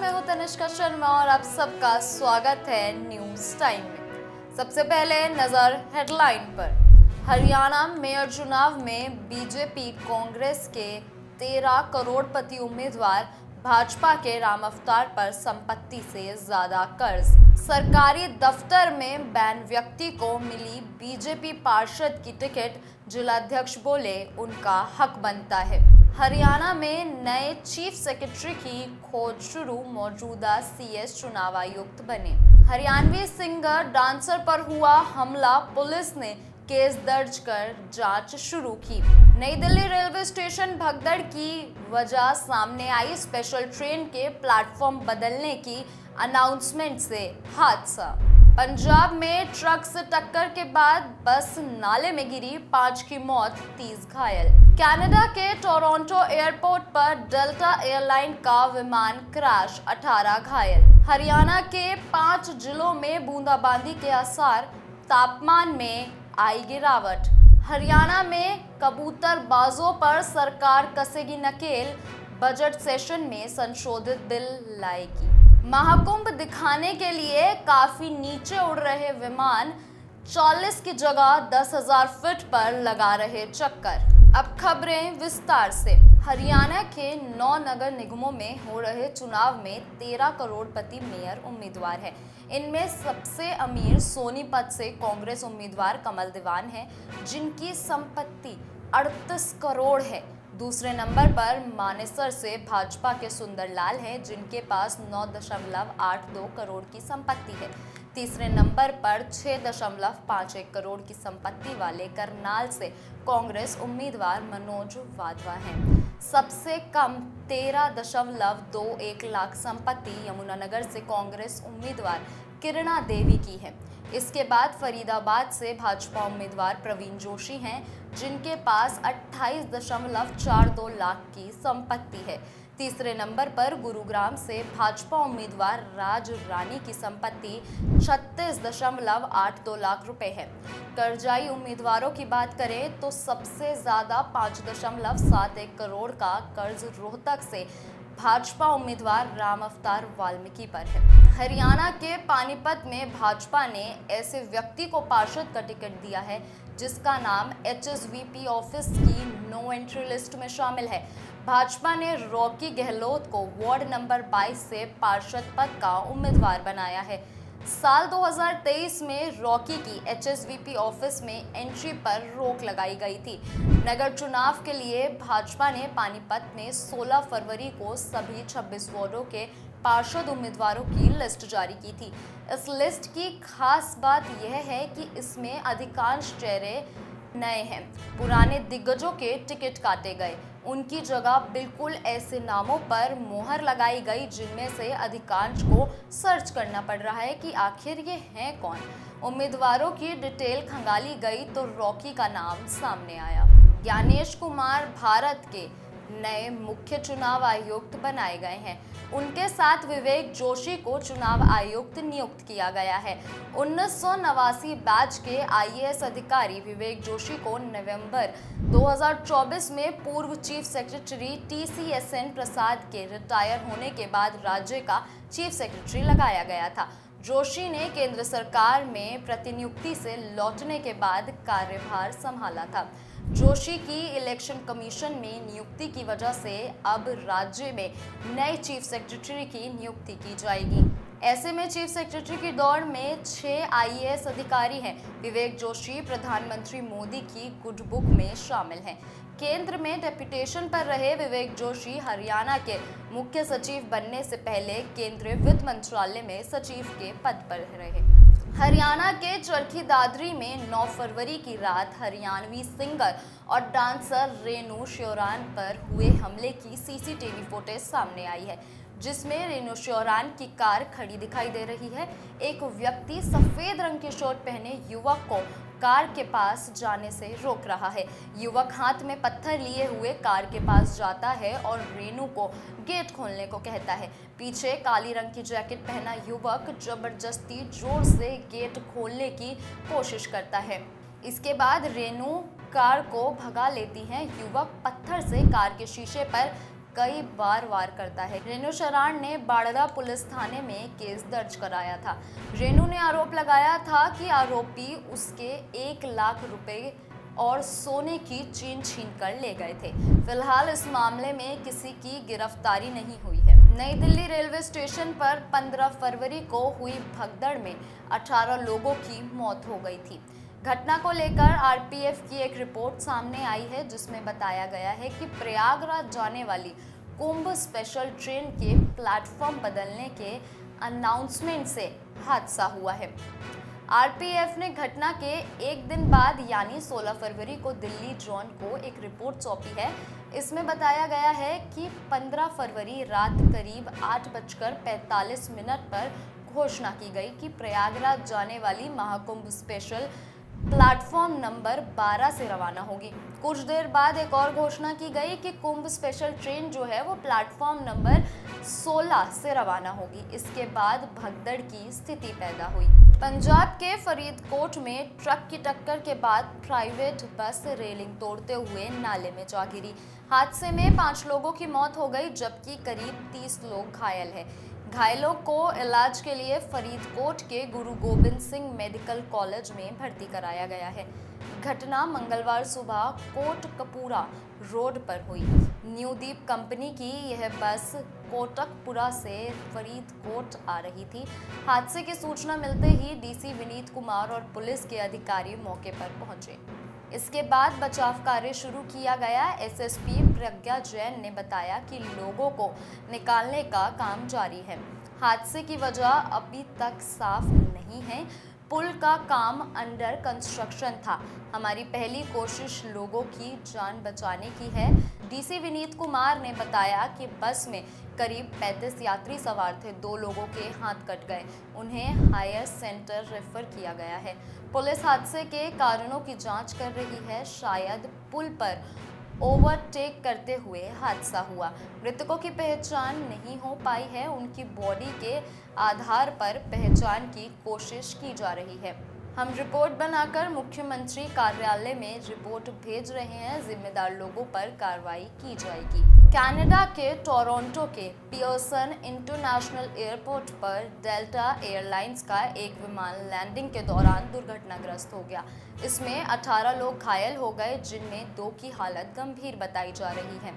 मैं हूं तनिष्का शर्मा और आप सबका स्वागत है न्यूज टाइम में। सबसे पहले नजर हेडलाइन पर। हरियाणा मेयर चुनाव में बीजेपी कांग्रेस के 13 करोड़पति उम्मीदवार भाजपा के राम अवतार पर संपत्ति से ज्यादा कर्ज। सरकारी दफ्तर में बैन व्यक्ति को मिली बीजेपी पार्षद की टिकट, जिलाध्यक्ष बोले उनका हक बनता है। हरियाणा में नए चीफ सेक्रेटरी की खोज शुरू, मौजूदा सीएस चुनाव आयुक्त बने। हरियाणवी सिंगर डांसर पर हुआ हमला, पुलिस ने केस दर्ज कर जांच शुरू की। नई दिल्ली रेलवे स्टेशन भगदड़ की वजह सामने आई, स्पेशल ट्रेन के प्लेटफॉर्म बदलने की अनाउंसमेंट से हादसा। पंजाब में ट्रक से टक्कर के बाद बस नाले में गिरी, 5 की मौत, 30 घायल। कनाडा के टोरंटो एयरपोर्ट पर डेल्टा एयरलाइन का विमान क्रैश, 18 घायल। हरियाणा के 5 जिलों में बूंदाबांदी के आसार, तापमान में आई गिरावट। हरियाणा में कबूतरबाजों पर सरकार कसेगी नकेल, बजट सेशन में संशोधित बिल लाएगी। महाकुंभ दिखाने के लिए काफी नीचे उड़ रहे विमान 40 की जगह 10,000 फीट पर लगा रहे चक्कर। अब खबरें विस्तार से। हरियाणा के 9 नगर निगमों में हो रहे चुनाव में 13 करोड़पति मेयर उम्मीदवार हैं। इनमें सबसे अमीर सोनीपत से कांग्रेस उम्मीदवार कमल दीवान हैं, जिनकी संपत्ति 38 करोड़ है। दूसरे नंबर पर मानेसर से भाजपा के सुंदरलाल हैं, जिनके पास 9.82 करोड़ की संपत्ति है। तीसरे नंबर पर 6.51 करोड़ की संपत्ति वाले करनाल से कांग्रेस उम्मीदवार मनोज वाधवा हैं। सबसे कम 13.21 लाख संपत्ति यमुनानगर से कांग्रेस उम्मीदवार किरणा देवी की है। इसके बाद फरीदाबाद से भाजपा उम्मीदवार प्रवीण जोशी हैं, जिनके पास 28.42 लाख की संपत्ति है। तीसरे नंबर पर गुरुग्राम से भाजपा उम्मीदवार राज रानी की संपत्ति 36.82 लाख रुपए है। कर्जाई उम्मीदवारों की बात करें तो सबसे ज्यादा 5.71 करोड़ का कर्ज रोहतक से भाजपा उम्मीदवार राम अवतार वाल्मीकि पर है। हरियाणा के पानीपत में भाजपा ने ऐसे व्यक्ति को पार्षद का टिकट दिया है जिसका नाम एचएसवीपी ऑफिस की नो एंट्री लिस्ट में शामिल है। भाजपा ने रॉकी गहलोत को वार्ड नंबर 22 से पार्षद पद का उम्मीदवार बनाया है। साल 2023 में रॉकी की एचएसवीपी ऑफिस में एंट्री पर रोक लगाई गई थी। नगर चुनाव के लिए भाजपा ने पानीपत में 16 फरवरी को सभी 26 वार्डों के पार्षद उम्मीदवारों की लिस्ट जारी की थी। इस लिस्ट की खास बात यह है कि इसमें अधिकांश चेहरे नए हैं। पुराने दिग्गजों के टिकट काटे गए, उनकी जगह बिल्कुल ऐसे नामों पर मोहर लगाई गई जिनमें से अधिकांश को सर्च करना पड़ रहा है कि आखिर ये हैं कौन। उम्मीदवारों की डिटेल खंगाली गई तो रॉकी का नाम सामने आया। ज्ञानेश कुमार भारत के नए मुख्य चुनाव आयुक्त बनाए गए हैं। उनके साथ विवेक जोशी को चुनाव आयुक्त नियुक्त किया गया है। 1989 बैच के आईएएस अधिकारी विवेक जोशी को नवंबर 2024 में पूर्व चीफ सेक्रेटरी टीसीएसएन प्रसाद के रिटायर होने के बाद राज्य का चीफ सेक्रेटरी लगाया गया था। जोशी ने केंद्र सरकार में प्रतिनियुक्ति से लौटने के बाद कार्यभार संभाला था। जोशी की इलेक्शन कमीशन में नियुक्ति की वजह से अब राज्य में नए चीफ सेक्रेटरी की नियुक्ति की जाएगी। ऐसे में चीफ सेक्रेटरी की दौड़ में 6 आईएएस अधिकारी हैं। विवेक जोशी प्रधानमंत्री मोदी की गुड बुक में शामिल हैं। केंद्र में डेप्यूटेशन पर रहे विवेक जोशी हरियाणा के मुख्य सचिव बनने से पहले केंद्रीय वित्त मंत्रालय में सचिव के पद पर रहे। हरियाणा के चरखी दादरी में 9 फरवरी की रात हरियाणवी सिंगर और डांसर रेनू श्योरान पर हुए हमले की सीसीटीवी फुटेज सामने आई है, जिसमें रेनू श्योरान की कार खड़ी दिखाई दे रही है। एक व्यक्ति सफेद रंग की शर्ट पहने युवक को कार के पास जाने से रोक रहा है। युवक हाथ में पत्थर लिए हुए कार के पास जाता है और रेनू को गेट खोलने को कहता है। पीछे काली रंग की जैकेट पहना युवक जबरदस्ती जोर से गेट खोलने की कोशिश करता है। इसके बाद रेनू कार को भगा लेती है। युवक पत्थर से कार के शीशे पर कई बार वार करता है। रेणु शरण ने बाड़रा पुलिस थाने में केस दर्ज कराया था। रेणु ने आरोप लगाया था कि आरोपी उसके 1 लाख रुपए और सोने की चेन छीन कर ले गए थे। फिलहाल इस मामले में किसी की गिरफ्तारी नहीं हुई है। नई दिल्ली रेलवे स्टेशन पर 15 फरवरी को हुई भगदड़ में 18 लोगों की मौत हो गई थी। घटना को लेकर आरपीएफ की एक रिपोर्ट सामने आई है, जिसमें बताया गया है कि प्रयागराज जाने वाली कुंभ स्पेशल ट्रेन के प्लेटफॉर्म बदलने के अनाउंसमेंट से हादसा हुआ है। आरपीएफ ने घटना के एक दिन बाद यानी 16 फरवरी को दिल्ली जोन को एक रिपोर्ट सौंपी है। इसमें बताया गया है कि 15 फरवरी रात करीब 8:45 पर घोषणा की गई कि प्रयागराज जाने वाली महाकुंभ स्पेशल प्लेटफॉर्म नंबर 12 से रवाना होगी। कुछ देर बाद एक और घोषणा की गई कि कुंभ स्पेशल ट्रेन जो है वो प्लेटफॉर्म नंबर 16 से रवाना होगी। इसके बाद भगदड़ की स्थिति पैदा हुई। पंजाब के फरीदकोट में ट्रक की टक्कर के बाद प्राइवेट बस रेलिंग तोड़ते हुए नाले में जा गिरी। हादसे में 5 लोगों की मौत हो गई, जबकि करीब 30 लोग घायल हैं। घायलों को इलाज के लिए फरीदकोट के गुरु गोबिंद सिंह मेडिकल कॉलेज में भर्ती कराया गया है। घटना मंगलवार सुबह कोटकपुरा रोड पर हुई। न्यू दीप कंपनी की यह बस कोटकपुरा से फरीदकोट आ रही थी। हादसे की सूचना मिलते ही डीसी विनीत कुमार और पुलिस के अधिकारी मौके पर पहुंचे। इसके बाद बचाव कार्य शुरू किया गया। एसएसपी प्रज्ञा जैन ने बताया कि लोगों को निकालने का काम जारी है। हादसे की वजह अभी तक साफ नहीं है। पुल का काम अंडर कंस्ट्रक्शन था। हमारी पहली कोशिश लोगों की जान बचाने की है। डीसी विनीत कुमार ने बताया कि बस में करीब 35 यात्री सवार थे। 2 लोगों के हाथ कट गए, उन्हें हायर सेंटर रेफर किया गया है। पुलिस हादसे के कारणों की जांच कर रही है। शायद पुल पर ओवरटेक करते हुए हादसा हुआ। मृतकों की पहचान नहीं हो पाई है। उनकी बॉडी के आधार पर पहचान की कोशिश की जा रही है। हम रिपोर्ट बनाकर मुख्यमंत्री कार्यालय में रिपोर्ट भेज रहे हैं। जिम्मेदार लोगों पर कार्रवाई की जाएगी। कनाडा के टोरंटो के पियर्सन इंटरनेशनल एयरपोर्ट पर डेल्टा एयरलाइंस का एक विमान लैंडिंग के दौरान दुर्घटनाग्रस्त हो गया। इसमें 18 लोग घायल हो गए, जिनमें 2 की हालत गंभीर बताई जा रही है।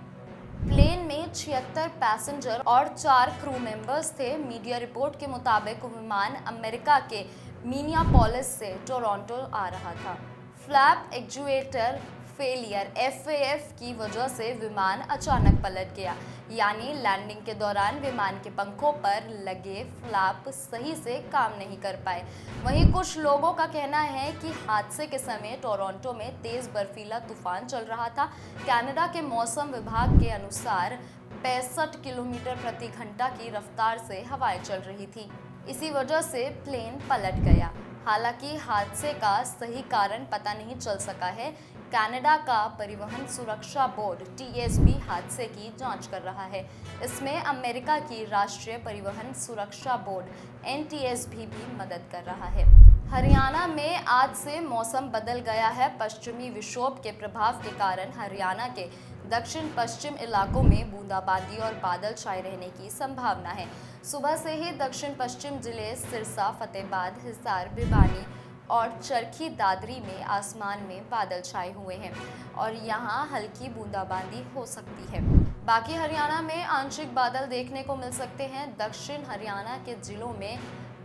प्लेन में 76 पैसेंजर और 4 क्रू मेंबर्स थे। मीडिया रिपोर्ट के मुताबिक विमान अमेरिका के मिनियापोलिस से टोरंटो आ रहा था। फ्लैप एक्चुएटर फेलियर FAF की वजह से विमान अचानक पलट गया, यानी लैंडिंग के दौरान विमान के पंखों पर लगे फ्लैप सही से काम नहीं कर पाए। वहीं कुछ लोगों का कहना है कि हादसे के समय टोरंटो में तेज बर्फीला तूफान चल रहा था। कनाडा के मौसम विभाग के अनुसार 65 किलोमीटर प्रति घंटा की रफ्तार से हवाएं चल रही थी। इसी वजह से प्लेन पलट गया। हालांकि हादसे का सही कारण पता नहीं चल सका है। कनाडा का परिवहन सुरक्षा बोर्ड TSB हादसे की जांच कर रहा है। इसमें अमेरिका की राष्ट्रीय परिवहन सुरक्षा बोर्ड NTSB भी मदद कर रहा है। हरियाणा में आज से मौसम बदल गया है। पश्चिमी विक्षोभ के प्रभाव के कारण हरियाणा के दक्षिण पश्चिम इलाकों में बूंदाबांदी और बादल छाए रहने की संभावना है। सुबह से ही दक्षिण पश्चिम जिले सिरसा, फतेहाबाद, हिसार, भिवानी और चरखी दादरी में आसमान में बादल छाए हुए हैं और यहां हल्की बूंदाबांदी हो सकती है। बाकी हरियाणा में आंशिक बादल देखने को मिल सकते हैं। दक्षिण हरियाणा के जिलों में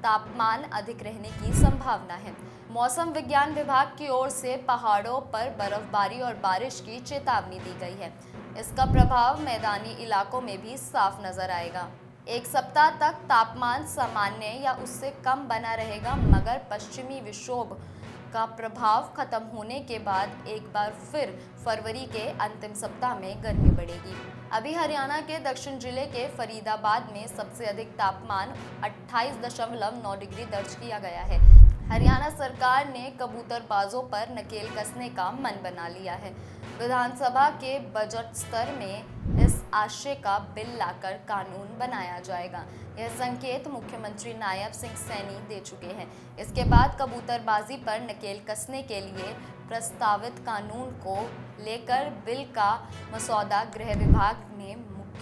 तापमान अधिक रहने की संभावना है। मौसम विज्ञान विभाग की ओर से पहाड़ों पर बर्फबारी और बारिश की चेतावनी दी गई है। इसका प्रभाव मैदानी इलाकों में भी साफ नजर आएगा। एक सप्ताह तक तापमान सामान्य या उससे कम बना रहेगा, मगर पश्चिमी विक्षोभ का प्रभाव खत्म होने के बाद एक बार फिर फरवरी के अंतिम सप्ताह में गर्मी बढ़ेगी। अभी हरियाणा के दक्षिण जिले के फरीदाबाद में सबसे अधिक तापमान 28.9 डिग्री दर्ज किया गया है। हरियाणा सरकार ने कबूतरबाजों पर नकेल कसने का मन बना लिया है। विधानसभा के बजट स्तर में इस आशय का बिल लाकर कानून बनाया जाएगा। यह संकेत मुख्यमंत्री नायब सिंह सैनी दे चुके हैं। इसके बाद कबूतरबाजी पर नकेल कसने के लिए प्रस्तावित कानून को लेकर बिल का मसौदा गृह विभाग ने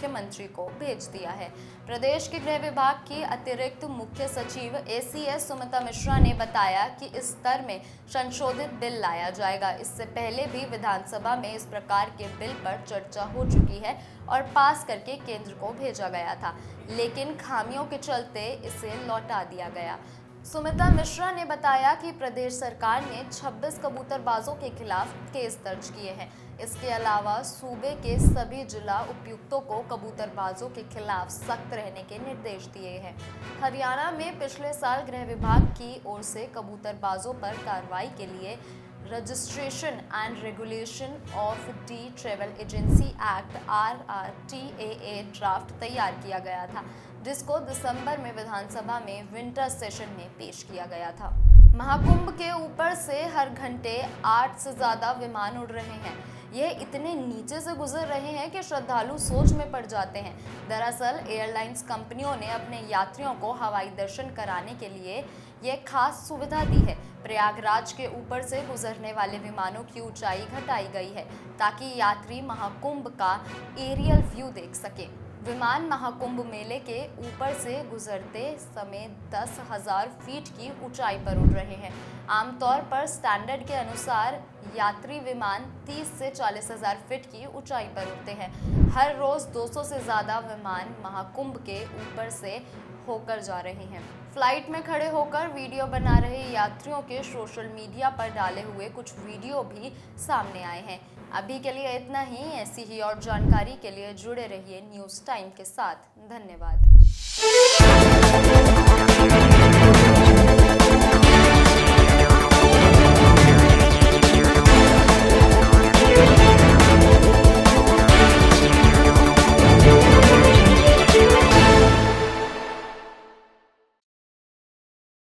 मुख्यमंत्री को भेज दिया है। प्रदेश के गृह विभाग की अतिरिक्त मुख्य सचिव ACS सुमिता मिश्रा ने बताया कि इस स्तर में संशोधित बिल लाया जाएगा। इससे पहले भी विधानसभा में इस प्रकार के बिल पर चर्चा हो चुकी है और पास करके केंद्र को भेजा गया था, लेकिन खामियों के चलते इसे लौटा दिया गया। सुमिता मिश्रा ने बताया कि प्रदेश सरकार ने 26 कबूतरबाजों के खिलाफ केस दर्ज किए हैं। इसके अलावा सूबे के सभी जिला उपायुक्तों को कबूतरबाजों के खिलाफ सख्त रहने के निर्देश दिए हैं। हरियाणा में पिछले साल गृह विभाग की ओर से कबूतरबाजों पर कार्रवाई के लिए registration and regulation of D travel agency act RRTAA draft तैयार किया गया था, जिसको दिसंबर में विधानसभा में विंटर सेशन में पेश किया गया था। महाकुंभ के ऊपर से हर घंटे 8 से ज़्यादा विमान उड़ रहे हैं। यह इतने नीचे से गुजर रहे हैं कि श्रद्धालु सोच में पड़ जाते हैं। दरअसल एयरलाइंस कंपनियों ने अपने यात्रियों को हवाई दर्शन कराने के लिए यह खास सुविधा दी है। प्रयागराज के ऊपर से गुजरने वाले विमानों की ऊंचाई घटाई गई है ताकि यात्री महाकुंभ का एरियल व्यू देख सके। विमान महाकुंभ मेले के ऊपर से गुजरते समय 10,000 फीट की ऊंचाई पर उड़ रहे हैं। आमतौर पर स्टैंडर्ड के अनुसार यात्री विमान 30 से 40,000 फीट की ऊंचाई पर उड़ते हैं। हर रोज 200 से ज़्यादा विमान महाकुंभ के ऊपर से होकर जा रहे हैं। फ्लाइट में खड़े होकर वीडियो बना रहे यात्रियों के सोशल मीडिया पर डाले हुए कुछ वीडियो भी सामने आए हैं। अभी के लिए इतना ही। ऐसी ही और जानकारी के लिए जुड़े रहिए न्यूज़ टाइम के साथ। धन्यवाद।